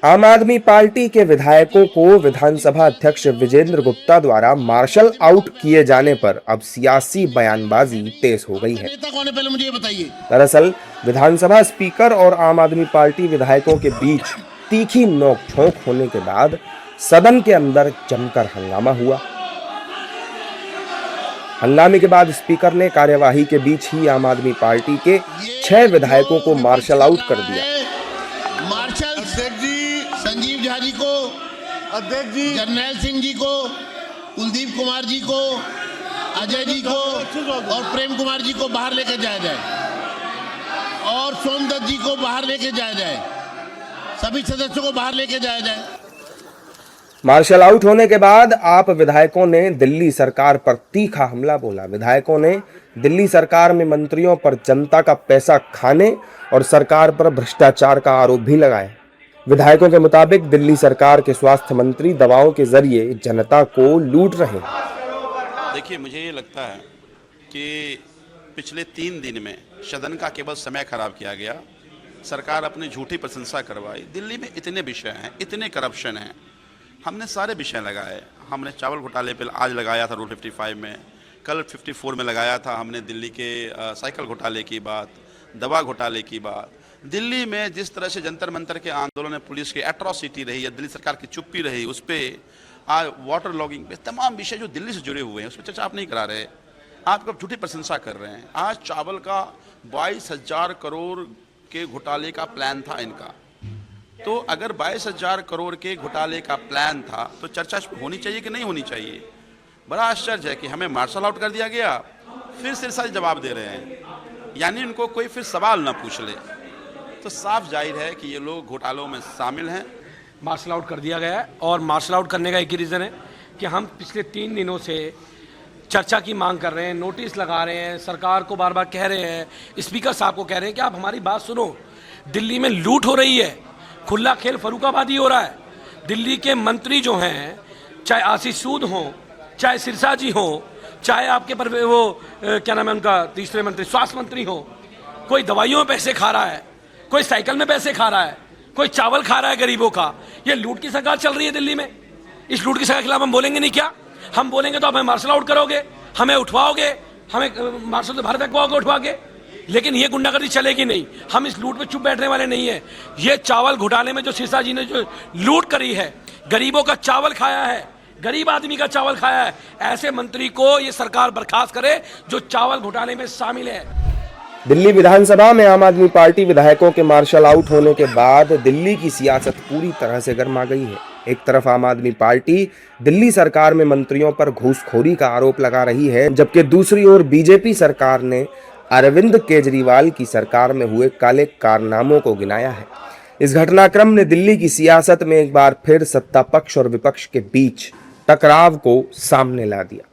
आम आदमी पार्टी के विधायकों को विधानसभा अध्यक्ष विजेंद्र गुप्ता द्वारा मार्शल आउट किए जाने पर अब सियासी बयानबाजी तेज हो गई है। पहले मुझे ये बताइए। दरअसल विधानसभा स्पीकर और आम आदमी पार्टी विधायकों के बीच तीखी नोकझोंक होने के बाद सदन के अंदर जमकर हंगामा हुआ। हंगामे के बाद स्पीकर ने कार्यवाही के बीच ही आम आदमी पार्टी के 6 विधायकों को मार्शल आउट कर दिया। मार्शल अध्यक्ष जी संजीव झा जी को, अध्यक्ष जी जर्नैल सिंह जी को, कुलदीप कुमार जी को, अजय जी को और प्रेम कुमार जी को बाहर लेकर जाया जाए और सोमदत्त जी को बाहर लेके जाया जाए, सभी सदस्यों को बाहर लेके जाया जाए। मार्शल आउट होने के बाद आप विधायकों ने दिल्ली सरकार पर तीखा हमला बोला। विधायकों ने दिल्ली सरकार में मंत्रियों पर जनता का पैसा खाने और सरकार पर भ्रष्टाचार का आरोप भी लगाया। विधायकों के मुताबिक दिल्ली सरकार के स्वास्थ्य मंत्री दवाओं के जरिए जनता को लूट रहे हैं। देखिए, मुझे ये लगता है कि पिछले 3 दिन में सदन का केवल समय खराब किया गया। सरकार अपनी झूठी प्रशंसा करवाई। दिल्ली में इतने विषय हैं, इतने करप्शन हैं, हमने सारे विषय लगाए। हमने चावल घोटाले पे आज लगाया था रूल 55 में, कल 54 में लगाया था हमने दिल्ली के साइकिल घोटाले की बात, दवा घोटाले की बात। दिल्ली में जिस तरह से जंतर मंतर के आंदोलन में पुलिस की एट्रॉसिटी रही या दिल्ली सरकार की चुप्पी रही, उस पर आज वाटर लॉगिंग पे तमाम विषय जो दिल्ली से जुड़े हुए हैं उस पर चर्चा आप नहीं करा रहे, आप कब झूठी प्रशंसा कर रहे हैं। आज चावल का 22,000 करोड़ के घोटाले का प्लान था इनका, तो अगर 22,000 करोड़ के घोटाले का प्लान था तो चर्चा होनी चाहिए कि नहीं होनी चाहिए। बड़ा आश्चर्य है कि हमें मार्शल आउट कर दिया गया, फिर सिरसा जवाब दे रहे हैं, यानी इनको कोई फिर सवाल ना पूछ ले। तो साफ जाहिर है कि ये लोग घोटालों में शामिल हैं। मार्शल आउट कर दिया गया है और मार्शल आउट करने का एक ही रीज़न है कि हम पिछले 3 दिनों से चर्चा की मांग कर रहे हैं, नोटिस लगा रहे हैं, सरकार को बार बार कह रहे हैं, स्पीकर साहब को कह रहे हैं कि आप हमारी बात सुनो। दिल्ली में लूट हो रही है, खुला खेल फरूखाबादी हो रहा है। दिल्ली के मंत्री जो हैं, चाहे आशीष सूद हों, चाहे सिरसा जी हों, चाहे आपके पर वो क्या नाम है उनका तीसरे मंत्री स्वास्थ्य मंत्री हों, कोई दवाइयों में पैसे खा रहा है, कोई साइकिल में पैसे खा रहा है, कोई चावल खा रहा है गरीबों का। ये लूट की सरकार चल रही है दिल्ली में। इस लूट की सरकार के खिलाफ हम बोलेंगे नहीं क्या? हम बोलेंगे तो आप हमें मार्शल आउट करोगे, हमें उठवाओगे, हमें मार्शल से बाहर तकवाओगे उठवा के, लेकिन ये गुंडागर्दी चलेगी नहीं। हम इस लूट पे चुप बैठने वाले नहीं है। ये चावल घोटाले में जो सिरसा जी ने जो लूट करी है, गरीबों का चावल खाया है, गरीब आदमी का चावल खाया है, ऐसे मंत्री को ये सरकार बर्खास्त करे जो चावल घोटाले में शामिल है। दिल्ली विधानसभा में आम आदमी पार्टी विधायकों के मार्शल आउट होने के बाद दिल्ली की सियासत पूरी तरह से गर्मा गई है। एक तरफ आम आदमी पार्टी दिल्ली सरकार में मंत्रियों पर घूसखोरी का आरोप लगा रही है, जबकि दूसरी ओर बीजेपी सरकार ने अरविंद केजरीवाल की सरकार में हुए काले कारनामों को गिनाया है। इस घटनाक्रम ने दिल्ली की सियासत में एक बार फिर सत्ता पक्ष और विपक्ष के बीच टकराव को सामने ला दिया।